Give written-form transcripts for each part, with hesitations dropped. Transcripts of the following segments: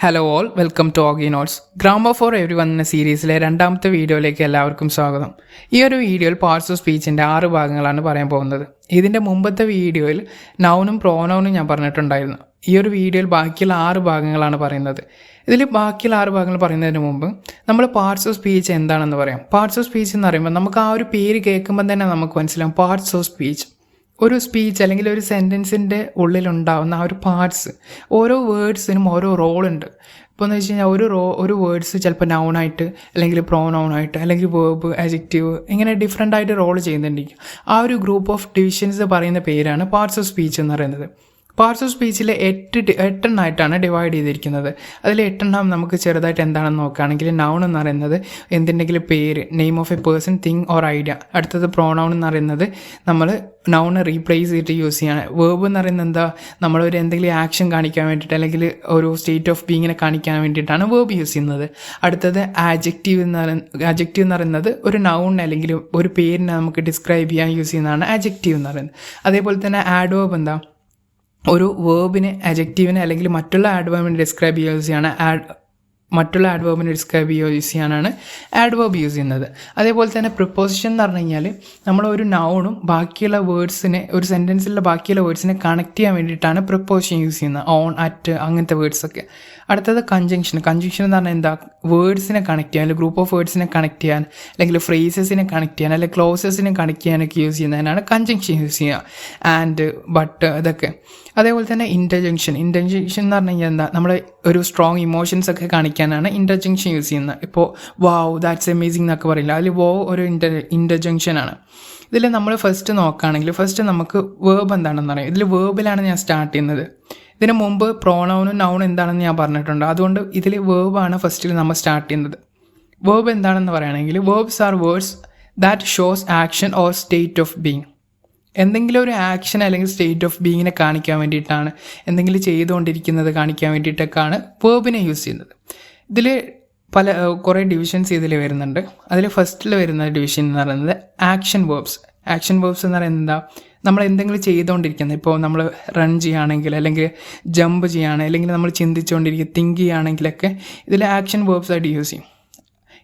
Hello all, welcome to Oggy notes. Grammar for everyone എന്ന സീരീസിലെ രണ്ടാമത്തെ വീഡിയോയിലേക്ക് എല്ലാവർക്കും സ്വാഗതം. ഈ ഒരു വീഡിയോയിൽ പാർട്സ് ഓഫ് സ്പീച്ചിൻ്റെ 6 ഭാഗങ്ങളാണ് പറയാൻ പോകുന്നത്. ഇതിൻ്റെ മുമ്പത്തെ വീഡിയോയിൽ നൗണും പ്രോനൗണും ഞാൻ പറഞ്ഞിട്ടുണ്ടായിരുന്നു. ഈ ഒരു വീഡിയോയിൽ ബാക്കിയുള്ള 6 ഭാഗങ്ങളാണ് പറയുന്നത്. ഇതിൽ ബാക്കിയുള്ള 6 ഭാഗങ്ങൾ പറയുന്നതിന് മുമ്പ് നമ്മൾ പാർട്സ് ഓഫ് സ്പീച്ച് എന്താണെന്ന് പറയാം. പാർട്സ് ഓഫ് സ്പീച്ച് എന്ന് പറയുമ്പോൾ നമുക്ക് ആ ഒരു പേര് കേൾക്കുമ്പോൾ തന്നെ നമുക്ക് മനസ്സിലാവും പാർട്സ് ഓഫ് സ്പീച്ച്. ഒരു സ്പീച്ച് അല്ലെങ്കിൽ ഒരു സെൻറ്റൻസിൻ്റെ ഉള്ളിലുണ്ടാവുന്ന ആ ഒരു പാർട്സ്, ഓരോ വേർഡ്സിനും ഓരോ റോളുണ്ട്. ഇപ്പോൾ എന്ന് വെച്ച് കഴിഞ്ഞാൽ ഒരു വേർഡ്സ് ചിലപ്പോൾ നൗണായിട്ട് അല്ലെങ്കിൽ പ്രോനൗണായിട്ട് അല്ലെങ്കിൽ വേർബ്, അഡ്ജക്റ്റീവ്, ഇങ്ങനെ ഡിഫറെൻ്റ് ആയിട്ട് റോൾ ചെയ്യുന്നുണ്ടെങ്കിൽ ആ ഒരു ഗ്രൂപ്പ് ഓഫ് ഡിവിഷൻസ് പറയുന്ന പേരാണ് പാർട്സ് ഓഫ് സ്പീച്ച് എന്ന് പറയുന്നത്. പാർട്സ് ഓഫ് സ്പീച്ചിൽ 8 എണ്ണമായിട്ടാണ് ഡിവൈഡ് ചെയ്തിരിക്കുന്നത്. അതിൽ 8 നമുക്ക് ചെറുതായിട്ട് എന്താണെന്ന് നോക്കുകയാണെങ്കിൽ നൗൺ എന്ന് പറയുന്നത് എന്തിൻ്റെങ്കിലും പേര്, name of A person, thing or idea. അടുത്തത് പ്രോനൗൺ എന്ന് പറയുന്നത് നമ്മൾ നൗണ് റീപ്ലേസ് ചെയ്തിട്ട് യൂസ് ചെയ്യാണ്. വേർബ് എന്ന് പറയുന്നത് എന്താ, നമ്മളൊരു എന്തെങ്കിലും ആക്ഷൻ കാണിക്കാൻ വേണ്ടിയിട്ട് അല്ലെങ്കിൽ ഒരു സ്റ്റേറ്റ് ഓഫ് ബീങ്ങിനെ കാണിക്കാൻ വേണ്ടിയിട്ടാണ് വേർബ് യൂസ് ചെയ്യുന്നത്. അടുത്തത് ആഡ്ജക്റ്റീവ് എന്ന് പറയുന്നത് ഒരു നൗൺ അല്ലെങ്കിൽ ഒരു പേരിനെ നമുക്ക് ഡിസ്ക്രൈബ് ചെയ്യാൻ യൂസ് ചെയ്യുന്നതാണ് ആഡ്ജക്റ്റീവ് എന്ന് പറയുന്നത്. അതേപോലെ തന്നെ ആഡ്വേർബ് എന്താ, ഒരു വേർബിനെ അഡ്ജക്റ്റീവിനെ അല്ലെങ്കിൽ മറ്റുള്ള ആഡ്വേർബിനെ ഡിസ്ക്രൈബ് യൂസ് ചെയ്യാനാണ് ആഡ്വേർബ് യൂസ് ചെയ്യുന്നത്. അതേപോലെ തന്നെ പ്രിപ്പോസിഷൻ എന്ന് പറഞ്ഞു കഴിഞ്ഞാൽ നമ്മളൊരു നൗണും ബാക്കിയുള്ള വേർഡ്സിനെ, ഒരു സെൻറ്റൻസിലുള്ള ബാക്കിയുള്ള വേർഡ്സിനെ കണക്ട് ചെയ്യാൻ വേണ്ടിയിട്ടാണ് പ്രിപ്പോസിഷൻ യൂസ് ചെയ്യുന്നത്. ഓൺ, അറ്റ്, അങ്ങനത്തെ വേർഡ്സൊക്കെ. അടുത്തത് കൺജങ്ഷൻ എന്ന് പറഞ്ഞാൽ എന്താ, വേർഡ്സിനെ കണക്ട് ചെയ്യാൻ, അല്ലെങ്കിൽ ഗ്രൂപ്പ് ഓഫ് വേർഡ്സിനെ കണക്ട് ചെയ്യാൻ, അല്ലെങ്കിൽ ഫ്രേസസിനെ കണക്ട് ചെയ്യാൻ, അല്ലെങ്കിൽ ക്ലോസസിനെ കണക്ട് ചെയ്യാനൊക്കെ യൂസ് ചെയ്യുന്നതിനാണ് കൺജങ്ഷൻ യൂസ് ചെയ്യുക. ആൻഡ്, ബട്ട്, ഇതൊക്കെ. അതേപോലെ തന്നെ ഇൻ്റർജങ്ഷൻ എന്ന് പറഞ്ഞു കഴിഞ്ഞാൽ എന്താ, നമ്മൾ ഒരു സ്ട്രോങ് ഇമോഷൻസ് ഒക്കെ കാണിക്കാനാണ് ഇൻ്റർജങ്ഷൻ യൂസ് ചെയ്യുന്നത്. ഇപ്പോൾ വാവ്, ദാറ്റ്സ് അമേസിങ് എന്നൊക്കെ പറയില്ല, അതിൽ ഒരു ഇൻ്റർജങ്ഷനാണ്. ഇതിൽ നമ്മൾ ഫസ്റ്റ് നോക്കുകയാണെങ്കിൽ ഫസ്റ്റ് നമുക്ക് വേർബ് എന്താണെന്ന് അറിയാം. ഇതിൽ വേർബിലാണ് ഞാൻ സ്റ്റാർട്ട് ചെയ്യുന്നത്. ഇതിന് മുമ്പ് പ്രോനൗണും നൗണും എന്താണെന്ന് ഞാൻ പറഞ്ഞിട്ടുണ്ട്. അതുകൊണ്ട് ഇതിൽ വേർബാണ് ഫസ്റ്റിൽ നമ്മൾ സ്റ്റാർട്ട് ചെയ്യുന്നത്. വേർബ് എന്താണെന്ന് പറയുകയാണെങ്കിൽ verbs R words that shows action or state of being. എന്തെങ്കിലും ഒരു ആക്ഷൻ അല്ലെങ്കിൽ സ്റ്റേറ്റ് ഓഫ് ബീങ്ങിനെ കാണിക്കാൻ വേണ്ടിയിട്ടാണ്, എന്തെങ്കിലും ചെയ്തുകൊണ്ടിരിക്കുന്നത് കാണിക്കാൻ വേണ്ടിയിട്ടൊക്കെയാണ് വേർബിനെ യൂസ് ചെയ്യുന്നത്. ഇതിൽ കുറേ ഡിവിഷൻസ് ഇതിൽ വരുന്നുണ്ട്. അതിൽ ഫസ്റ്റിൽ വരുന്ന ഡിവിഷൻ എന്ന് പറയുന്നത് ആക്ഷൻ വേർബ്സ് എന്ന് പറയുന്നത് എന്താ, നമ്മൾ എന്തെങ്കിലും ചെയ്തുകൊണ്ടിരിക്കുന്നത്, ഇപ്പോൾ നമ്മൾ റൺ ചെയ്യുകയാണെങ്കിൽ അല്ലെങ്കിൽ ജമ്പ് ചെയ്യുകയാണെങ്കിൽ അല്ലെങ്കിൽ നമ്മൾ ചിന്തിച്ചുകൊണ്ടിരിക്കുക, തിങ്ക് ചെയ്യുകയാണെങ്കിലൊക്കെ ഇതിൽ ആക്ഷൻ വേർബ്സ് ആയിട്ട് യൂസ് ചെയ്യും.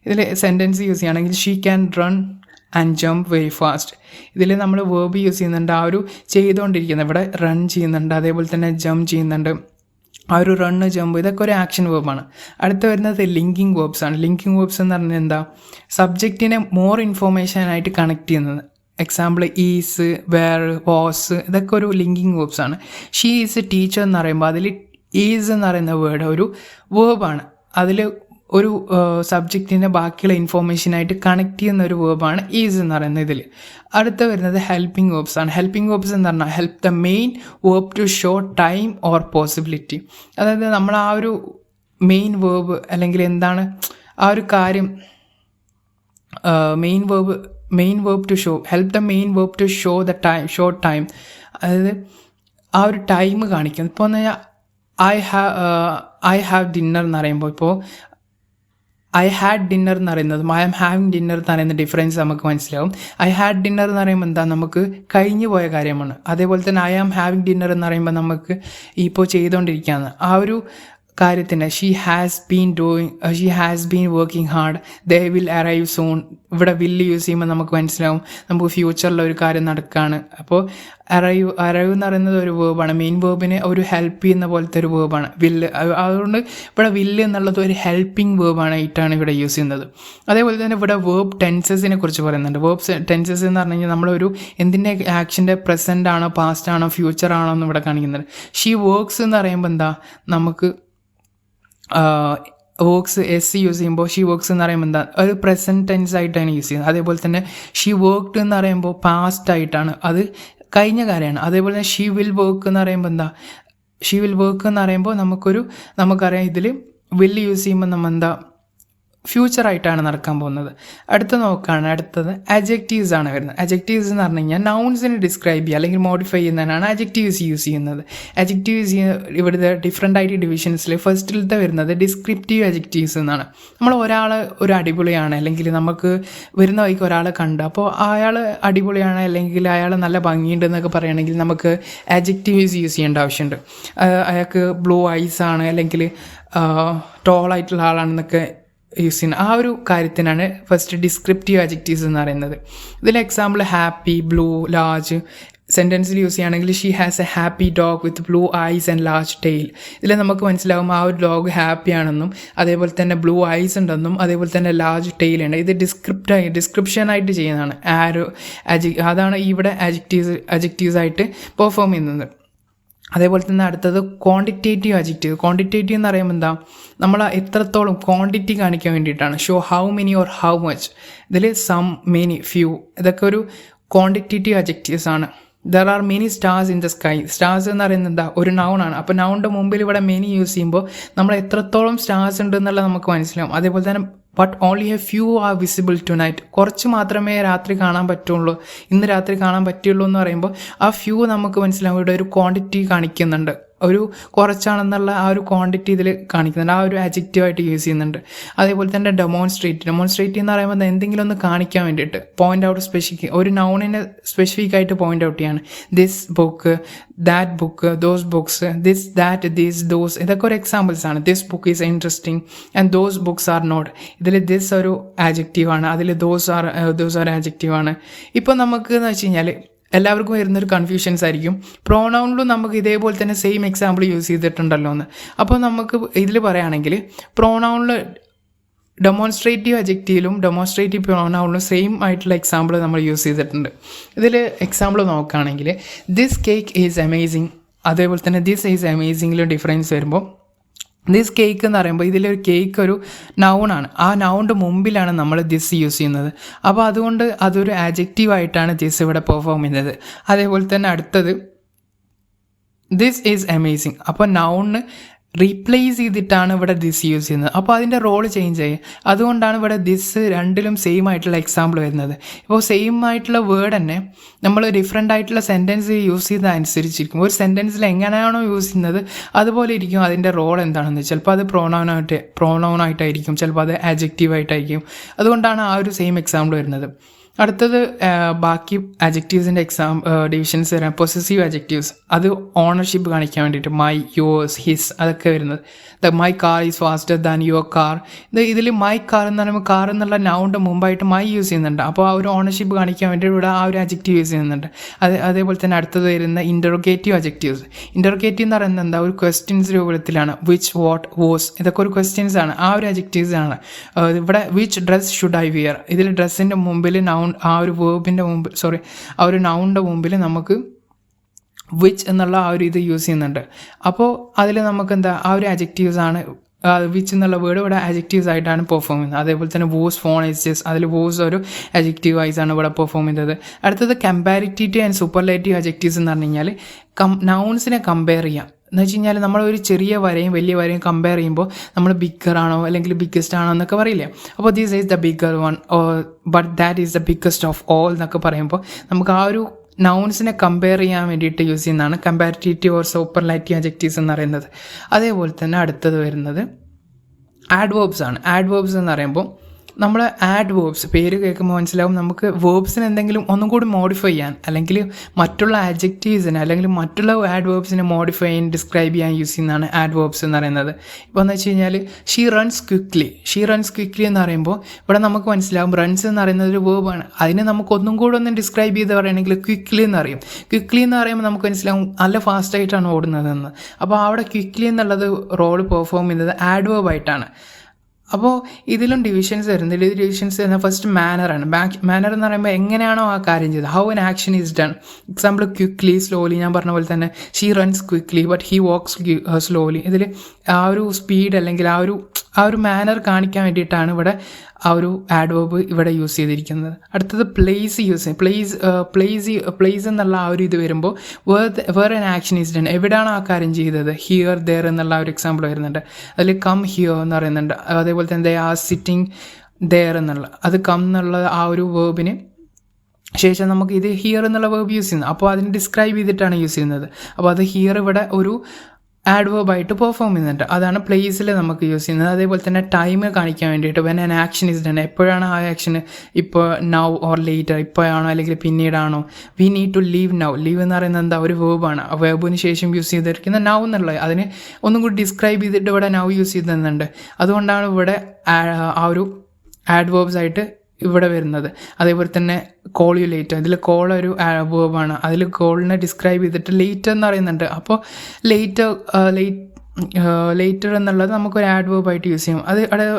ഇതിൽ സെൻറ്റൻസ് യൂസ് ചെയ്യുകയാണെങ്കിൽ she can run and jump very fast. ഇതിൽ നമ്മൾ വേർബ് യൂസ് ചെയ്യുന്നുണ്ട്, ആ ഒരു ചെയ്തുകൊണ്ടിരിക്കുന്നത്. ഇവിടെ റൺ ചെയ്യുന്നുണ്ട്, അതേപോലെ തന്നെ ജമ്പ് ചെയ്യുന്നുണ്ട്. ആ ഒരു റണ്ണ്, ജമ്പ്, ഇതൊക്കെ ഒരു ആക്ഷൻ വേർബാണ്. അടുത്ത് വരുന്നത് ലിങ്കിങ് വേർബ്സ് ആണ്. ലിങ്കിങ് വേർബ്സ് എന്ന് പറഞ്ഞാൽ എന്താ, സബ്ജക്റ്റിനെ മോർ ഇൻഫോർമേഷനായിട്ട് കണക്ട് ചെയ്യുന്നത്. എക്സാമ്പിൾ ഈസ്, വേർ, വാസ്, ഇതൊക്കെ ഒരു ലിങ്കിങ് വേർബ്സ് ആണ്. ഷീ ഈസ് എ ടീച്ചർ എന്ന് പറയുമ്പോൾ അതിൽ ഈസ് എന്ന് പറയുന്ന വേർഡ് ഒരു വേർബാണ്. അതിൽ ഒരു സബ്ജക്റ്റിനെ ബാക്കിയുള്ള ഇൻഫോർമേഷനായിട്ട് കണക്ട് ചെയ്യുന്ന ഒരു വേർബാണ് ഈസ് എന്ന് പറയുന്നത്. ഇതിൽ അടുത്ത വരുന്നത് ഹെൽപ്പിംഗ് വേർബ്സ് ആണ്. ഹെൽപ്പിംഗ് വേർബ്സ് എന്ന് പറഞ്ഞാൽ help the main verb to show time or possibility. അതായത് നമ്മൾ ആ ഒരു മെയിൻ വേർബ് അല്ലെങ്കിൽ എന്താണ് ആ ഒരു കാര്യം, main verb to show, help the main verb to show time, അതായത് ആ ഒരു ടൈം കാണിക്കും. ഇപ്പോൾ എന്ന് പറഞ്ഞാൽ ഐ ഹാവ് ഡിന്നർ എന്ന് പറയുമ്പോൾ, ഇപ്പോൾ ഐ ഹാഡ് ഡിന്നർ എന്ന് പറയുന്നത് ഐ ആം ഹാവിങ് ഡിന്നർ എന്ന് പറയുന്ന ഡിഫറൻസ് നമുക്ക് മനസ്സിലാവും. ഐ ഹാഡ് ഡിന്നർ എന്ന് പറയുമ്പോൾ എന്താ, നമുക്ക് കഴിഞ്ഞു പോയ കാര്യമാണ്. അതേപോലെ തന്നെ ഐ ആം ഹാവിങ് ഡിന്നർ എന്ന് പറയുമ്പോൾ നമുക്ക് ഇപ്പോൾ ചെയ്തുകൊണ്ടിരിക്കുകയാണ് ആ ഒരു കാര്യത്തിന്. She has been working hard, they will arrive soon. ഇവിടെ വില്ല് യൂസ് ചെയ്യുമ്പോൾ നമുക്ക് മനസ്സിലാവും നമുക്ക് ഫ്യൂച്ചറിൽ ഒരു കാര്യം നടക്കുകയാണ്. അപ്പോൾ അറൈവ് എന്ന് പറയുന്നത് ഒരു വേർബാണ്. മെയിൻ വേർബിനെ ഒരു ഹെൽപ്പ് ചെയ്യുന്ന പോലത്തെ ഒരു വേർബാണ് വില്ല്. അതുകൊണ്ട് ഇവിടെ വില്ല് എന്നുള്ളത് ഒരു ഹെൽപ്പിംഗ് വേർബായിട്ടാണ് ഇവിടെ യൂസ് ചെയ്യുന്നത്. അതേപോലെ തന്നെ ഇവിടെ വേർബ് ടെൻസസിനെ കുറിച്ച് പറയുന്നുണ്ട്. വേർബ് ടെൻസസ് എന്ന് പറഞ്ഞു കഴിഞ്ഞാൽ നമ്മളൊരു എന്തിൻ്റെ ആക്ഷൻ്റെ പ്രസൻ്റ് ആണോ, പാസ്റ്റ് ആണോ, ഫ്യൂച്ചർ ആണോ എന്ന് ഇവിടെ കാണിക്കുന്നുണ്ട്. ഷീ വർക്ക്സ് എന്ന് പറയുമ്പോൾ എന്താ, നമുക്ക് വർക്ക്സ് എസ് യൂസ് ചെയ്യുമ്പോൾ ഷീ വർക്ക്സ് എന്ന് പറയുമ്പോൾ എന്താ, ഒരു പ്രസൻറ്റ് ടെൻസ് ആയിട്ടാണ് യൂസ് ചെയ്യുന്നത്. അതേപോലെ തന്നെ ഷീ വർക്ക്ഡ് എന്ന് പറയുമ്പോൾ പാസ്റ്റ് ആയിട്ടാണ്, അത് കഴിഞ്ഞ കാര്യമാണ്. അതേപോലെ തന്നെ ഷീ വിൽ വർക്ക് എന്ന് പറയുമ്പോൾ എന്താ, ഷീ വിൽ വർക്ക് എന്ന് പറയുമ്പോൾ നമുക്കറിയാം ഇതിൽ വില്ല് യൂസ് ചെയ്യുമ്പോൾ നമ്മൾ എന്താ, ഫ്യൂച്ചറായിട്ടാണ് നടക്കാൻ പോകുന്നത്. അടുത്തത് അഡ്ജക്റ്റീവ്സ് ആണ് വരുന്നത്. അഡ്ജക്റ്റീവ്സ് എന്ന് പറഞ്ഞു കഴിഞ്ഞാൽ നൗൺസിനെ ഡിസ്ക്രൈബ് ചെയ്യുക അല്ലെങ്കിൽ മോഡിഫൈ ചെയ്യുന്നതിനാണ് അഡ്ജക്റ്റീവ്സ് യൂസ് ചെയ്യുന്നത്. അഡ്ജക്റ്റീവ്സ് ഇവിടുത്തെ ഡിഫറെൻ്റ് ആയിട്ട് ഡിവിഷൻസിൽ ഫസ്റ്റിലത്തെ വരുന്നത് ഡിസ്ക്രിപ്റ്റീവ് അഡ്ജക്റ്റീവ്സ് എന്നാണ്. നമ്മൾ ഒരാൾ ഒരു അടിപൊളിയാണ് അല്ലെങ്കിൽ നമുക്ക് വരുന്ന വഴിക്ക് ഒരാളെ കണ്ട് അപ്പോൾ അയാൾ അടിപൊളിയാണ് അല്ലെങ്കിൽ അയാൾ നല്ല ഭംഗിയുണ്ട് എന്നൊക്കെ പറയുകയാണെങ്കിൽ നമുക്ക് അഡ്ജക്റ്റീവ്സ് യൂസ് ചെയ്യേണ്ട ആവശ്യമുണ്ട്. അയാൾക്ക് ബ്ലൂ ഐസ് ആണ് അല്ലെങ്കിൽ ടോളായിട്ടുള്ള ആളാണെന്നൊക്കെ യൂസ് ചെയ്യുന്ന ആ ഒരു കാര്യത്തിനാണ് ഫസ്റ്റ് ഡിസ്ക്രിപ്റ്റീവ് അഡ്ജക്റ്റീവ്സ് എന്ന് പറയുന്നത്. ഇതിൽ എക്സാമ്പിൾ ഹാപ്പി, ബ്ലൂ, ലാർജ് സെൻറ്റൻസിൽ യൂസ് ചെയ്യുകയാണെങ്കിൽ she has a happy dog with blue eyes and large tail. ഇതിൽ നമുക്ക് മനസ്സിലാവും ആ ഒരു ഡോഗ് ഹാപ്പി ആണെന്നും അതേപോലെ തന്നെ ബ്ലൂ ഐസ് ഉണ്ടെന്നും അതേപോലെ തന്നെ ലാർജ് ടെയിൽ ഉണ്ട്. ഇത് ഡിസ്ക്രിപ്ഷനായിട്ട് ചെയ്യുന്നതാണ്. അതാണ് ഇവിടെ അഡ്ജക്റ്റീവ്സ് ആയിട്ട് പെർഫോം ചെയ്യുന്നത്. അതേപോലെ തന്നെ അടുത്തത് ക്വാണ്ടിറ്റേറ്റീവ് അഡ്ജക്റ്റീവ്. ക്വാണ്ടിറ്റേറ്റീവ് എന്ന് പറയുമ്പോൾ എന്താ, നമ്മൾ എത്രത്തോളം ക്വാണ്ടിറ്റി കാണിക്കാൻ വേണ്ടിയിട്ടാണ്. Show how many or how much. ഇതിൽ സം, മെനി, ഫ്യൂ ഇതൊക്കെ ഒരു ക്വാണ്ടിറ്റേറ്റീവ് അഡ്ജക്റ്റീവ്സ് ആണ്. There are many stars in the sky. Stars എന്ന് പറയുന്നത് എന്താ, ഒരു നൗണാണ്. അപ്പോൾ നൗണിൻ്റെ മുമ്പിൽ ഇവിടെ മെനി യൂസ് ചെയ്യുമ്പോൾ നമ്മൾ എത്രത്തോളം സ്റ്റാർസ് ഉണ്ട് എന്നുള്ളത് നമുക്ക് മനസ്സിലാവും. അതേപോലെ തന്നെ but only a few are visible tonight. കുറച്ച് മാത്രമേ രാത്രി കാണാൻ പറ്റുള്ളൂ, ഇന്ന് രാത്രി കാണാൻ പറ്റുള്ളൂ എന്ന് പറയുമ്പോൾ ആ ഫ്യൂ നമുക്ക് മനസ്സിലാവും ഇവിടെ ഒരു ക്വാണ്ടിറ്റി കാണിക്കുന്നുണ്ട്. ഒരു കുറച്ചാണെന്നുള്ള ആ ഒരു ക്വാണ്ടിറ്റി ഇതിൽ കാണിക്കുന്നുണ്ട്. ആ ഒരു അഡ്ജക്റ്റീവായിട്ട് യൂസ് ചെയ്യുന്നുണ്ട്. അതേപോലെ തന്നെ ഡെമോൺസ്ട്രേറ്റ് എന്ന് പറയുമ്പോൾ എന്തെങ്കിലും ഒന്ന് കാണിക്കാൻ വേണ്ടിയിട്ട് പോയിന്റ് ഔട്ട് ഒരു നൗണിനെ സ്പെസിഫിക് ആയിട്ട് പോയിന്റ് ഔട്ട് ചെയ്യാണ്. This book, that book, those books, this, that, this, those ഇതൊക്കെ ഒരു എക്സാമ്പിൾസ് ആണ്. This book is interesting and those books are not. ഇതിൽ ദിസ് ഒരു ആഡ്ജക്റ്റീവാണ്, അതിൽ ദോസ് ഒരു ആഡ്ജക്റ്റീവാണ്. ഇപ്പോൾ നമുക്ക് എന്ന് വെച്ച് കഴിഞ്ഞാൽ എല്ലാവർക്കും വരുന്നൊരു കൺഫ്യൂഷൻസ് ആയിരിക്കും. പ്രോനൗണിലും നമുക്ക് ഇതേപോലെ തന്നെ സെയിം എക്സാമ്പിൾ യൂസ് ചെയ്തിട്ടുണ്ടല്ലോ എന്ന്. അപ്പോൾ നമുക്ക് ഇതിൽ പറയുകയാണെങ്കിൽ പ്രോനൗണിൽ ഡെമോൺസ്ട്രേറ്റീവ് അഡ്ജക്റ്റീവിലും ഡെമോൺസ്ട്രേറ്റീവ് പ്രോനൗണിലും സെയിം ആയിട്ടുള്ള എക്സാമ്പിൾ നമ്മൾ യൂസ് ചെയ്തിട്ടുണ്ട്. ഇതിൽ എക്സാമ്പിൾ നോക്കുകയാണെങ്കിൽ ദിസ് കേക്ക് ഈസ് അമേസിങ്, അതേപോലെ തന്നെ ദിസ് ഈസ് അമേസിങ്ങിലും ഡിഫറൻസ് വരുമ്പോൾ ദിസ് കേക്ക് എന്ന് പറയുമ്പോൾ ഇതിലൊരു കേക്ക് ഒരു നൗണാണ്. ആ നൗണിൻ്റെ മുമ്പിലാണ് നമ്മൾ ദിസ് യൂസ് ചെയ്യുന്നത്. അപ്പോൾ അതുകൊണ്ട് അതൊരു ആഡ്ജക്റ്റീവായിട്ടാണ് ദിസ് ഇവിടെ പെർഫോം ചെയ്യുന്നത്. അതേപോലെ തന്നെ അടുത്തത് ദിസ് ഈസ് അമേസിങ്. അപ്പോൾ നൗണിന് റീപ്ലേസ് ചെയ്തിട്ടാണ് ഇവിടെ ദിസ് യൂസ് ചെയ്യുന്നത്. അപ്പോൾ അതിൻ്റെ റോള് ചേഞ്ച് ചെയ്യും. അതുകൊണ്ടാണ് ഇവിടെ ദിസ് രണ്ടിലും സെയിം ആയിട്ടുള്ള എക്സാമ്പിൾ വരുന്നത്. ഇപ്പോൾ സെയിം ആയിട്ടുള്ള വേർഡ് തന്നെ നമ്മൾ ഡിഫറെൻ്റ് ആയിട്ടുള്ള സെൻറ്റൻസ് യൂസ് ചെയ്ത അനുസരിച്ചിരിക്കും. ഒരു സെൻറ്റൻസിൽ എങ്ങനെയാണോ യൂസ് ചെയ്യുന്നത് അതുപോലെ ഇരിക്കും അതിൻ്റെ റോൾ എന്താണെന്ന്. ചിലപ്പോൾ അത് പ്രോനൗൺ ആയിട്ടായിരിക്കും, ചിലപ്പോൾ അത് ആഡ്ജക്റ്റീവ് ആയിട്ടായിരിക്കും. അതുകൊണ്ടാണ് ആ ഒരു സെയിം എക്സാമ്പിൾ വരുന്നത്. അടുത്തത് ബാക്കി അഡ്ജക്റ്റീവ്സിൻ്റെ ഡിവിഷൻസ് വരാൻ പൊസസീവ് അഡ്ജക്റ്റീവ്സ്. അത് ഓണർഷിപ്പ് കാണിക്കാൻ വേണ്ടിയിട്ട് മൈ, യുവേഴ്സ്, ഹിസ് അതൊക്കെ വരുന്നത്. My car is faster than your car. ഇതിൽ മൈ കാർ എന്ന് പറയുമ്പോൾ കാർ എന്നുള്ള നൗണിൻ്റെ മുമ്പായിട്ട് മൈ യൂസ് ചെയ്യുന്നുണ്ട്. അപ്പോൾ ആ ഒരു ഓണർഷിപ്പ് കാണിക്കാൻ വേണ്ടി ഇവിടെ ആ ഒരു അഡ്ജക്റ്റീവ് യൂസ് ചെയ്യുന്നുണ്ട്. അതേപോലെ തന്നെ അടുത്തത് വരുന്ന ഇൻ്ററോഗേറ്റീവ് അഡ്ജക്റ്റീവ്സ്. ഇൻ്ററോഗേറ്റീവ് എന്ന് പറയുന്നത് എന്താ, ഒരു ക്വസ്റ്റ്യൻസ് രൂപത്തിലാണ്. വിച്ച്, വാട്ട്, വോസ് ഇതൊക്കെ ഒരു ക്വസ്റ്റ്യൻസ് ആണ്. ആ ഒരു അഡ്ജക്റ്റീവ്സ് ആണ്. ഇവിടെ which dress should I wear. ഇതിൽ ഡ്രസ്സിൻ്റെ മുമ്പിൽ നൗൺ ആ ഒരു വേർബിൻ്റെ മുമ്പിൽ ആ ഒരു നൗണിൻ്റെ മുമ്പിൽ നമുക്ക് വിച്ച് എന്നുള്ള ആ ഒരു ഇത് യൂസ് ചെയ്യുന്നുണ്ട്. അപ്പോൾ അതിൽ നമുക്ക് എന്താ ആ ഒരു അഡ്ജക്റ്റീവ്സ് ആണ്. വിച്ച് എന്നുള്ള വേർഡ് ഇവിടെ അഡ്ജക്റ്റീവ്സ് ആയിട്ടാണ് പെർഫോം ചെയ്യുന്നത്. അതേപോലെ തന്നെ വോസ്, ഫോൺ, എസ്, അതിൽ വോസ് ഒരു അഡ്ജക്റ്റീവ് വൈസ് ആണ് ഇവിടെ പെർഫോം ചെയ്യുന്നത്. അടുത്തത് കമ്പാരിറ്റീവ് ആൻഡ് സൂപ്പർലേറ്റീവ് അഡ്ജക്റ്റീവ്സ് എന്ന് പറഞ്ഞു കഴിഞ്ഞാൽ നൗൺസിനെ കമ്പയർ ചെയ്യാം. എന്ന് വെച്ച് കഴിഞ്ഞാൽ നമ്മളൊരു ചെറിയ വരയും വലിയ വരയും കമ്പയർ ചെയ്യുമ്പോൾ നമ്മൾ ബിഗ്ഗർ ആണോ അല്ലെങ്കിൽ ബിഗ്ഗസ്റ്റ് ആണോ എന്നൊക്കെ പറയില്ലേ. അപ്പോൾ this is the bigger one but that is the biggest of all എന്നൊക്കെ പറയുമ്പോൾ നമുക്ക് ആ ഒരു നൗൺസിനെ കമ്പയർ ചെയ്യാൻ വേണ്ടിയിട്ട് യൂസ് ചെയ്യുന്നതാണ് കമ്പാരിറ്റീവ് ഓർ സൂപ്പർലേറ്റീവ് അഡ്ജക്റ്റീവ്സ് എന്ന് പറയുന്നത്. അതേപോലെ തന്നെ അടുത്തത് വരുന്നത് ആഡ്വേർബ്സ് ആണ്. ആഡ്വേർബ്സ് എന്ന് പറയുമ്പോൾ നമ്മൾ ആഡ്വേർബ്സ് പേര് കേൾക്കുമ്പോൾ മനസ്സിലാവും നമുക്ക് വേർബ്സിന് എന്തെങ്കിലും ഒന്നും കൂടി മോഡിഫൈ ചെയ്യാൻ അല്ലെങ്കിൽ മറ്റുള്ള ആഡ്ജക്റ്റീവ്സിനെ അല്ലെങ്കിൽ മറ്റുള്ള ആഡ്വേർബ്സിനെ മോഡിഫൈ ചെയ്യാൻ ഡിസ്ക്രൈബ് ചെയ്യാൻ യൂസ് ചെയ്യുന്നതാണ് ആഡ്വേർബ്സ് എന്ന് പറയുന്നത്. ഇപ്പോൾ എന്ന് വെച്ച് കഴിഞ്ഞാൽ ഷീ റൺസ് ക്വിക്ക്ലി എന്ന് പറയുമ്പോൾ ഇവിടെ നമുക്ക് മനസ്സിലാവും റൺസ് എന്ന് പറയുന്നത് ഒരു വേർബാണ്. അതിനെ നമുക്ക് ഒന്നും കൂടെ ഒന്ന് ഡിസ്ക്രൈബ് ചെയ്ത് പറയുകയാണെങ്കിൽ ക്വിക്ക്ലി എന്ന് പറയും. ക്വിക്ക്ലി എന്ന് പറയുമ്പോൾ നമുക്ക് മനസ്സിലാവും നല്ല ഫാസ്റ്റായിട്ടാണ് ഓടുന്നതെന്ന്. അപ്പോൾ അവിടെ ക്വിക്ക്ലി എന്നുള്ളത് റോൾ പെർഫോം ചെയ്യുന്നത് ആഡ്വേർബായിട്ടാണ്. അപ്പോൾ ഇതിലും ഡിവിഷൻസ് വരുന്നത്. ഇത് ഡിവിഷൻസ് വരുന്നത് ഫസ്റ്റ് മാനറാണ്. മാനർ എന്ന് പറയുമ്പോൾ എങ്ങനെയാണോ ആ കാര്യം ചെയ്തത്, how N action is done. Example quickly, slowly. ഞാൻ പറഞ്ഞ പോലെ തന്നെ she runs quickly but he wax slowly. ഇതിൽ ആ ഒരു സ്പീഡ് അല്ലെങ്കിൽ ആ ഒരു മാനർ കാണിക്കാൻ വേണ്ടിയിട്ടാണ് ഇവിടെ ആ ഒരു ആഡ്വേർബ് ഇവിടെ യൂസ് ചെയ്തിരിക്കുന്നത്. അടുത്തത് പ്ലേസ് യൂസ് ചെയ്യും. പ്ലേസ് എന്നുള്ള ആ ഒരു ഇത് വരുമ്പോൾ വേറെ ആൻ ആക്ഷൻ ഈസ് ഡൺ, എവിടെയാണ് ആ കാര്യം ചെയ്തത്, ഹിയർ ദെയർ എന്നുള്ള ഒരു എക്സാമ്പിൾ വരുന്നുണ്ട്. അതിൽ കം ഹിയർ എന്ന് പറയുന്നുണ്ട്. അതേപോലെ തന്നെ ദേ ആർ സിറ്റിംഗ് ദെയർ എന്നുള്ള അത് കം എന്നുള്ള ആ ഒരു വേർബിന് ശേഷം നമുക്ക് ഇത് ഹിയർ എന്നുള്ള വേർബ് യൂസ് ചെയ്യുന്നത്. അപ്പോൾ അതിന് ഡിസ്ക്രൈബ് ചെയ്തിട്ടാണ് യൂസ് ചെയ്യുന്നത്. അപ്പോൾ അത് ഹിയർ ഇവിടെ ഒരു ആഡ്വേർബായിട്ട് പെർഫോം ചെയ്യുന്നുണ്ട്. അതാണ് പ്ലേസിൽ നമുക്ക് യൂസ് ചെയ്യുന്നത്. അതേപോലെ തന്നെ ടൈം കാണിക്കാൻ വേണ്ടിയിട്ട് when an action is done, എപ്പോഴാണ് ആ ആക്ഷന്, ഇപ്പോൾ നൗ ഓർ ലേറ്റർ, ഇപ്പോഴാണോ അല്ലെങ്കിൽ പിന്നീടാണോ. We need to leave now, leave എന്ന് പറയുന്നത് എന്താ, ഒരു വേർബാണ്. ആ വേർബിന് ശേഷം യൂസ് ചെയ്തിരിക്കുന്ന നൗ എന്നുള്ളത് അതിന് ഒന്നും കൂടി ഡിസ്ക്രൈബ് ചെയ്തിട്ട് ഇവിടെ നൗ യൂസ് ചെയ്തിരുന്നുണ്ട്. അതുകൊണ്ടാണ് ഇവിടെ ആ ഒരു ആഡ്വേർബ്സ് ആയിട്ട് ഇവിടെ വരുന്നത്. അതേപോലെ തന്നെ കോൾ യു ലേറ്റർ, ഇതിൽ കോൾ ഒരു വേർബാണ്. അതിൽ കോളിനെ ഡിസ്ക്രൈബ് ചെയ്തിട്ട് ലേറ്റർ എന്ന് പറയുന്നുണ്ട്. അപ്പോൾ ലേറ്റർ എന്നുള്ളത് നമുക്കൊരു ആഡ്വേർബായിട്ട് യൂസ് ചെയ്യും.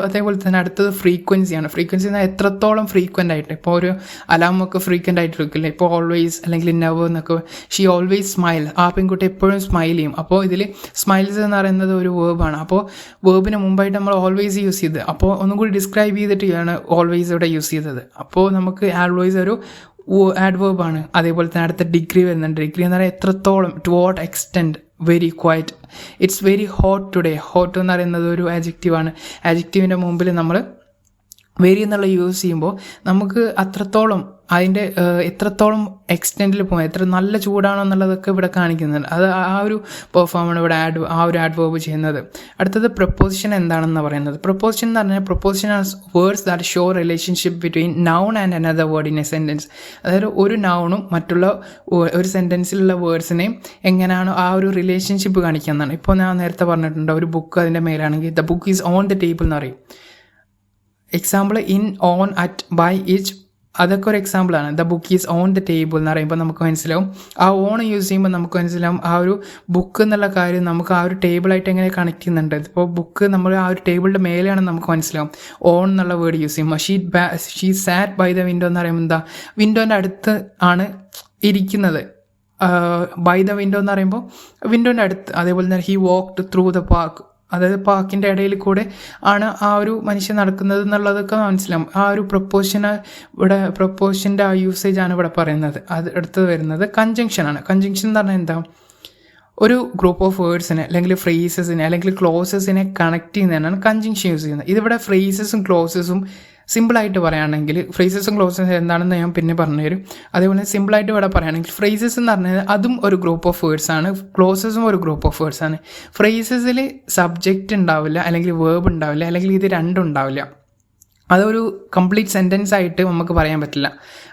അതേപോലെ തന്നെ അടുത്തത് ഫ്രീക്വൻസിയാണ്. ഫ്രീക്വൻസി എന്നാൽ എത്രത്തോളം ഫ്രീക്വൻ്റ് ആയിട്ട്. ഇപ്പോൾ ഒരു അലാമൊക്കെ ഫ്രീക്വൻ്റ് ആയിട്ട് എടുക്കില്ല. ഇപ്പോൾ ഓൾവേസ് അല്ലെങ്കിൽ നെവർ എന്നൊക്കെ. ഷീ ഓൾവേസ് സ്മൈൽ, ആ പെൺകുട്ടി എപ്പോഴും സ്മൈൽ ചെയ്യും. അപ്പോൾ ഇതിൽ സ്മൈൽസ് എന്ന് പറയുന്നത് ഒരു വേർബാണ്. അപ്പോൾ വേർബിന് മുമ്പായിട്ട് നമ്മൾ ഓൾവേസ് യൂസ് ചെയ്ത്, അപ്പോൾ ഒന്നും കൂടി ഡിസ്ക്രൈബ് ചെയ്തിട്ടാണ് ഓൾവേസ് ഇവിടെ യൂസ് ചെയ്തത്. അപ്പോൾ നമുക്ക് ഓൾവേസ് ഒരു ആഡ്വേർബാണ്. അതേപോലെ തന്നെ അടുത്ത ഡിഗ്രി വരുന്നുണ്ട്. ഡിഗ്രി എന്ന് പറയുന്നത് എത്രത്തോളം, to what extent, very quiet, it's very hot today. Hot എന്ന് പറയുന്നത് ഒരു ആഡ്ജക്റ്റീവാണ്. ആഡ്ജക്റ്റീവിൻ്റെ മുമ്പിൽ നമ്മൾ വെരി എന്നുള്ള യൂസ് ചെയ്യുമ്പോൾ നമുക്ക് അത്രത്തോളം അതിൻ്റെ എത്രത്തോളം എക്സ്റ്റെൻഡിൽ പോകും, എത്ര നല്ല ചൂടാണോ എന്നുള്ളതൊക്കെ ഇവിടെ കാണിക്കുന്നുണ്ട്. അത് ആ ഒരു പെർഫോമാണ് ഇവിടെ ആ ഒരു ആഡ്വേർബ് ചെയ്യുന്നത്. അടുത്തത് പ്രപ്പോസിഷൻ എന്താണെന്ന് പറയുന്നത്. പ്രപ്പോസിഷൻ എന്ന് പറഞ്ഞാൽ preposition as words that show relationship between noun and another word in A sentence. അതായത് ഒരു നൗണും മറ്റുള്ള ഒരു സെൻറ്റൻസിലുള്ള വേർഡ്സിനെയും എങ്ങനെയാണ് ആ ഒരു റിലേഷൻഷിപ്പ് കാണിക്കുന്നതാണ്. ഇപ്പോൾ ഞാൻ നേരത്തെ പറഞ്ഞിട്ടുണ്ട്, ഒരു ബുക്ക് അതിൻ്റെ മേലാണെങ്കിൽ the book is on the table എന്ന് പറയും. Example in, on, at, by, ഇച്ച്, അതൊക്കെ ഒരു എക്സാമ്പിളാണ്. The book is on the table എന്ന് പറയുമ്പോൾ നമുക്ക് മനസ്സിലാവും. ആ ഓൺ യൂസ് ചെയ്യുമ്പോൾ നമുക്ക് മനസ്സിലാവും ആ ഒരു ബുക്ക് എന്നുള്ള കാര്യം നമുക്ക് ആ ഒരു ടേബിളായിട്ട് എങ്ങനെ കണക്ട് ചെയ്യുന്നുണ്ട്. ഇപ്പോൾ ബുക്ക് നമ്മൾ ആ ഒരു ടേബിളിൻ്റെ മേലെയാണെന്ന് നമുക്ക് മനസ്സിലാവും. ഓൺ എന്നുള്ള വേർഡ് യൂസ് ചെയ്യുമ്പോൾ she sat by the window എന്ന് പറയുമ്പോൾ എന്താ, വിൻഡോൻ്റെ അടുത്ത് ആണ് ഇരിക്കുന്നത്. ബൈ ദ വിൻഡോ എന്ന് പറയുമ്പോൾ വിൻഡോൻ്റെ അടുത്ത്. അതേപോലെ തന്നെ he walked through the park, അതായത് പാർക്കിൻ്റെ ഇടയിൽ കൂടെ ആണ് ആ ഒരു മനുഷ്യൻ നടക്കുന്നത് എന്നുള്ളതൊക്കെ മനസ്സിലാവും. ആ ഒരു പ്രൊപ്പോസിഷൻ്റെ ആ യൂസേജാണ് ഇവിടെ പറയുന്നത്. അത് അടുത്തത് വരുന്നത് കൺജങ്ഷനാണ്. കൺജങ്ഷൻ എന്ന് പറഞ്ഞാൽ എന്താ, ഒരു ഗ്രൂപ്പ് ഓഫ് വേർഡ്സിനെ അല്ലെങ്കിൽ ഫ്രേസസിനെ അല്ലെങ്കിൽ ക്ലോസസിനെ കണക്ട് ചെയ്യുന്നതിനാണ് കൺജങ്ഷൻ യൂസ് ചെയ്യുന്നത്. ഇതിവിടെ ഫ്രേസസും ക്ലോസസും സിമ്പിളായിട്ട് പറയുകയാണെങ്കിൽ, ഫ്രേസസും ക്ലോസസും എന്താണെന്ന് ഞാൻ പിന്നെ പറഞ്ഞുതരും. അതേപോലെ സിമ്പിളായിട്ട് ഇവിടെ പറയുകയാണെങ്കിൽ ഫ്രേസസ് എന്ന് പറഞ്ഞാൽ അതും ഒരു ഗ്രൂപ്പ് ഓഫ് വേർഡ്സ് ആണ്, ക്ലോസസും ഒരു ഗ്രൂപ്പ് ഓഫ് വേർഡ്സ് ആണ്. ഫ്രേസസിൽ സബ്ജക്റ്റ് ഉണ്ടാവില്ല, അല്ലെങ്കിൽ വേർബ് ഉണ്ടാവില്ല, അല്ലെങ്കിൽ ഇത് രണ്ടും ഉണ്ടാവില്ല. അതൊരു കംപ്ലീറ്റ് സെൻറ്റൻസ് ആയിട്ട് നമുക്ക് പറയാൻ പറ്റില്ല.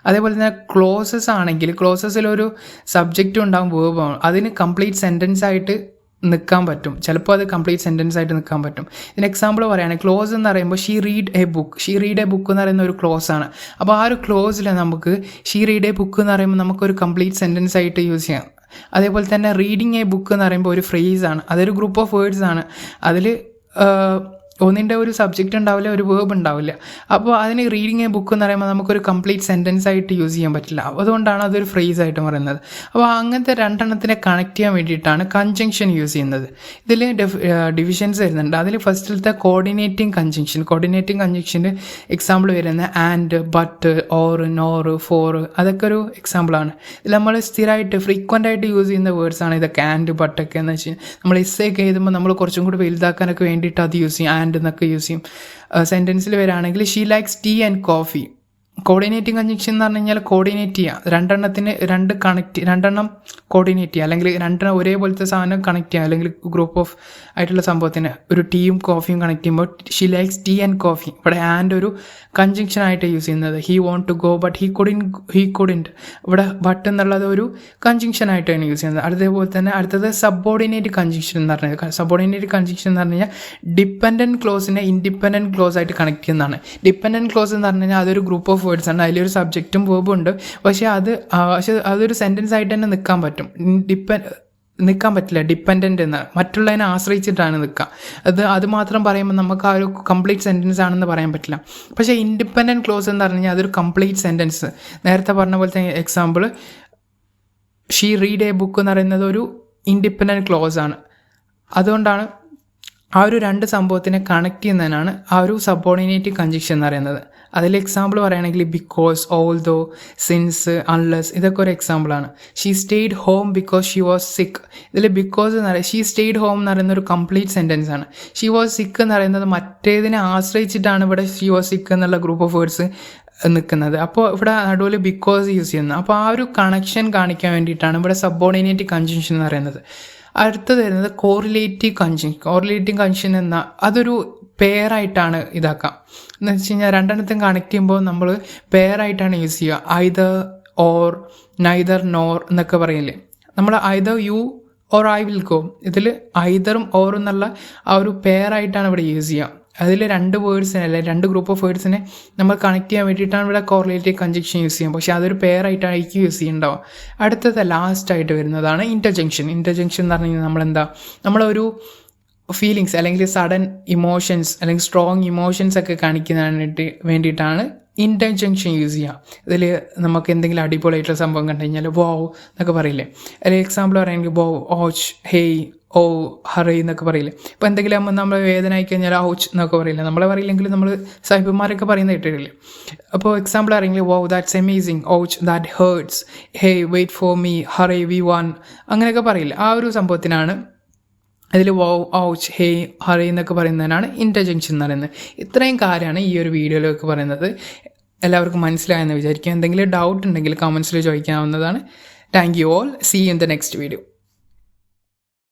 അതേപോലെ തന്നെ ക്ലോസസ് ആണെങ്കിൽ ക്ലോസസിലൊരു സബ്ജക്റ്റും ഉണ്ടാവും, വേർബും ആവും. അതിന് കംപ്ലീറ്റ് സെൻറ്റൻസ് ആയിട്ട് നിൽക്കാൻ പറ്റും. ചിലപ്പോൾ അത് കംപ്ലീറ്റ് സെൻറ്റൻസ് ആയിട്ട് നിൽക്കാൻ പറ്റും. ഇതിന് എക്സാമ്പിൾ പറയുകയാണെങ്കിൽ ക്ലോസ് എന്ന് പറയുമ്പോൾ ഷീ റീഡ് എ ബുക്ക് എന്ന് പറയുന്ന ഒരു ക്ലോസ് ആണ്. അപ്പോൾ ആ ഒരു ക്ലോസിൽ നമുക്ക് ഷീ റീഡ് എ ബുക്ക് എന്ന് പറയുമ്പോൾ നമുക്കൊരു കംപ്ലീറ്റ് സെൻറ്റൻസ് ആയിട്ട് യൂസ് ചെയ്യാം. അതേപോലെ തന്നെ റീഡിങ് എ ബുക്ക് എന്ന് പറയുമ്പോൾ ഒരു ഫ്രേസാണ്, അതൊരു ഗ്രൂപ്പ് ഓഫ് വേർഡ്സ് ആണ്. അതിൽ ഒന്നിൻ്റെ ഒരു സബ്ജക്റ്റ് ഉണ്ടാവില്ല, ഒരു വേർബ് ഉണ്ടാവില്ല. അപ്പോൾ അതിന് റീഡിങ് എ ബുക്ക് എന്ന് പറയുമ്പോൾ നമുക്കൊരു കംപ്ലീറ്റ് സെൻറ്റൻസ് ആയിട്ട് യൂസ് ചെയ്യാൻ പറ്റില്ല. അതുകൊണ്ടാണ് അതൊരു ഫ്രേസ് ആയിട്ട് പറയുന്നത്. അപ്പോൾ അങ്ങനത്തെ രണ്ടെണ്ണത്തിനെ കണക്ട് ചെയ്യാൻ വേണ്ടിയിട്ടാണ് കൺജങ്ഷൻ യൂസ് ചെയ്യുന്നത്. ഇതിൽ ഡിവിഷൻസ് വരുന്നുണ്ട്. അതിൽ ഫസ്റ്റിലത്തെ കോർഡിനേറ്റിംഗ് കൺജങ്ഷൻ്റെ എക്സാമ്പിൾ വരുന്നത് and, but, or, nor, for, അതൊക്കെ ഒരു എക്സാമ്പിളാണ്. ഇതിൽ നമ്മൾ സ്ഥിരമായിട്ട് ഫ്രീക്വൻ്റ് ആയിട്ട് യൂസ് ചെയ്യുന്ന വേർഡ്സാണ് ഇതൊക്കെ, ആൻഡ്, ബട്ടൊക്കെ എന്ന് വെച്ചാൽ നമ്മൾ എസ്സേ ഒക്കെ എഴുതുമ്പോൾ നമ്മൾ കുറച്ചും കൂടി വലുതാക്കാനൊക്കെ വേണ്ടിയിട്ട് അത് യൂസ് ചെയ്യും. ആൻഡ് എന്നൊക്കെ യൂസ് ചെയ്യും. സെൻറ്റൻസിൽ വരികയാണെങ്കിൽ she likes tea and coffee. Coordinating conjunction എന്ന് പറഞ്ഞു കഴിഞ്ഞാൽ കോർഡിനേറ്റ് ചെയ്യുക, രണ്ടെണ്ണം കോർഡിനേറ്റ് ചെയ്യുക, അല്ലെങ്കിൽ രണ്ടെണ്ണം ഒരേപോലത്തെ സാധനം കണക്ട് ചെയ്യുക, അല്ലെങ്കിൽ ഗ്രൂപ്പ് ഓഫ് ആയിട്ടുള്ള സംഭവത്തിന് ഒരു ടീയും കോഫിയും കണക്ട് ചെയ്യുമ്പോൾ she likes tea and coffee. ഇവിടെ ആൻഡ് ഒരു കൺജങ്ഷൻ ആയിട്ട് യൂസ് ചെയ്യുന്നത്. He want to go but he couldn't. ഇവിടെ ബട്ട് എന്നുള്ളത് ഒരു കൺജങ്ഷൻ ആയിട്ടാണ് യൂസ് ചെയ്യുന്നത്. അതേപോലെ തന്നെ അടുത്തത് സബോർഡിനേറ്റ് കൺജങ്ഷൻ എന്ന് പറഞ്ഞത്. സബോർഡിനേറ്റ് കൺജങ്ഷൻ എന്ന് പറഞ്ഞു കഴിഞ്ഞാൽ ഡിപ്പെൻഡൻറ്റ് ക്ലോസിനെ ഇൻഡിപെൻഡൻറ്റ് ക്ലോസ് ആയിട്ട് കണക്ട് ചെയ്യുന്നതാണ്. ഡിപ്പെൻഡൻറ്റ് ക്ലോസ് എന്ന് പറഞ്ഞു കഴിഞ്ഞാൽ അതൊരു ഗ്രൂപ്പ് ഓഫ് വേർഡ്സ് ആണ്, അതിലൊരു സബ്ജക്റ്റും വേർബും ഉണ്ട്. പക്ഷേ അതൊരു സെൻറ്റൻസ് ആയിട്ട് തന്നെ നിൽക്കാൻ പറ്റും. നിൽക്കാൻ പറ്റില്ല, ഡിപ്പെൻഡൻ്റ് എന്ന് മറ്റുള്ളതിനെ ആശ്രയിച്ചിട്ടാണ് നിൽക്കുക. അത് മാത്രം പറയുമ്പോൾ നമുക്ക് ആ ഒരു കംപ്ലീറ്റ് സെൻറ്റൻസ് ആണെന്ന് പറയാൻ പറ്റില്ല. പക്ഷേ ഇൻഡിപെൻഡൻറ്റ് ക്ലോസ് എന്ന് പറഞ്ഞു കഴിഞ്ഞാൽ അതൊരു കംപ്ലീറ്റ് സെൻറ്റൻസ്. നേരത്തെ പറഞ്ഞ പോലത്തെ example she read A book എന്ന് പറയുന്നത് ഒരു ഇൻഡിപെൻഡൻറ്റ് ക്ലോസ് ആണ്. അതുകൊണ്ടാണ് ആ ഒരു രണ്ട് സംഭവത്തിനെ കണക്ട് ചെയ്യുന്നതിനാണ് ആ ഒരു സബോർഡിനേറ്റ് കൺജങ്ഷൻ എന്ന് പറയുന്നത്. അതിൽ എക്സാമ്പിൾ പറയുകയാണെങ്കിൽ because, although, since, unless ഇതൊക്കെ ഒരു എക്സാമ്പിളാണ്. She stayed home because she was sick. ഇതിൽ ബിക്കോസ് എന്ന് പറയുന്നത് ഷീ സ്റ്റേഡ് ഹോം എന്ന് പറയുന്ന ഒരു കംപ്ലീറ്റ് സെൻറ്റൻസ് ആണ്. ഷീ വാസ് സിക്ക് എന്ന് പറയുന്നത് മറ്റേതിനെ ആശ്രയിച്ചിട്ടാണ് ഇവിടെ ഷീ വാസ് സിക്ക് എന്നുള്ള ഗ്രൂപ്പ് ഓഫ് വേർഡ്സ് നിൽക്കുന്നത്. അപ്പോൾ ഇവിടെ നടുവിൽ ബിക്കോസ് യൂസ് ചെയ്യുന്നത്. അപ്പോൾ ആ ഒരു കണക്ഷൻ കാണിക്കാൻ വേണ്ടിയിട്ടാണ് ഇവിടെ സബോർഡിനേറ്റ് കൺജങ്ഷൻ എന്ന് പറയുന്നത്. അടുത്തത് വരുന്നത് കോറിലേറ്റീവ് കൺജങ്ഷൻ. കോറിലേറ്റീവ് കൺജങ്ഷൻ എന്ന അതൊരു പെയറായിട്ടാണ് ഇതാക്കാം. എന്ന് വെച്ച് കഴിഞ്ഞാൽ രണ്ടെണ്ണത്തും കണക്ട് ചെയ്യുമ്പോൾ നമ്മൾ പെയറായിട്ടാണ് യൂസ് ചെയ്യുക. ഐദർ, ഓർ, നൈദർ, നോർ എന്നൊക്കെ പറയില്ലേ. നമ്മൾ either U or I will go. ഇതിൽ ഐദറും ഓറും എന്നുള്ള ആ ഒരു പെയറായിട്ടാണ് ഇവിടെ യൂസ് ചെയ്യുക. അതിൽ രണ്ട് വേർഡ്സിനെ അല്ലെങ്കിൽ രണ്ട് ഗ്രൂപ്പ് ഓഫ് വേർഡ്സിനെ നമ്മൾ കണക്ട് ചെയ്യാൻ വേണ്ടിയിട്ടാണ് ഇവിടെ കോറിലേറ്റീവ് കൺജങ്ഷൻ യൂസ് ചെയ്യുക. പക്ഷേ അതൊരു പെയറായിട്ടായിരിക്കും യൂസ് ചെയ്യുന്നുണ്ടാവുക. അടുത്തത് ലാസ്റ്റായിട്ട് വരുന്നതാണ് ഇൻ്റർജങ്ഷൻ. ഇൻ്റർജങ്ഷൻ എന്ന് പറഞ്ഞു കഴിഞ്ഞാൽ നമ്മളൊരു ഫീലിങ്സ് അല്ലെങ്കിൽ സഡൻ ഇമോഷൻസ് അല്ലെങ്കിൽ സ്ട്രോങ് ഇമോഷൻസ് ഒക്കെ കാണിക്കുന്നതിന് വേണ്ടിയിട്ടാണ് ഇൻ്റർജങ്ഷൻ യൂസ് ചെയ്യുക. ഇതിൽ നമുക്ക് എന്തെങ്കിലും അടിപൊളിയായിട്ടുള്ള സംഭവം കണ്ടു കഴിഞ്ഞാൽ വോവ് എന്നൊക്കെ പറയില്ലേ. അല്ലെങ്കിൽ എക്സാമ്പിൾ പറയുകയാണെങ്കിൽ വോവ്, ഓച്ച്, ഹേയ്, ഓ, ഹറി എന്നൊക്കെ പറയില്ലേ. ഇപ്പോൾ എന്തെങ്കിലും ആകുമ്പോൾ നമ്മൾ വേദന ആയി കഴിഞ്ഞാൽ ഔച്ച് എന്നൊക്കെ പറയില്ല. നമ്മളെ പറയില്ലെങ്കിലും നമ്മൾ സാഹിബന്മാരൊക്കെ പറയുന്നത് കേട്ടിട്ടില്ലേ. അപ്പോൾ എക്സാമ്പിൾ അറിയെങ്കിൽ wow that's amazing, ouch that hurts, hey wait for me, hurry we want അങ്ങനെയൊക്കെ പറയില്ല. ആ ഒരു സംഭവത്തിനാണ് അതിൽ വോവ്, ഔച്ച്, ഹേയ്, ഹറി എന്നൊക്കെ പറയുന്നതിനാണ് ഇൻ്റർജങ്ഷൻ എന്ന് പറയുന്നത്. ഇത്രയും കാര്യമാണ് ഈ ഒരു വീഡിയോയിലൊക്കെ പറയുന്നത്. എല്ലാവർക്കും മനസ്സിലായെന്ന് വിചാരിക്കുക. എന്തെങ്കിലും ഡൗട്ട് ഉണ്ടെങ്കിൽ കമൻസിൽ ചോദിക്കാവുന്നതാണ്. Thank you all. See you in the next video.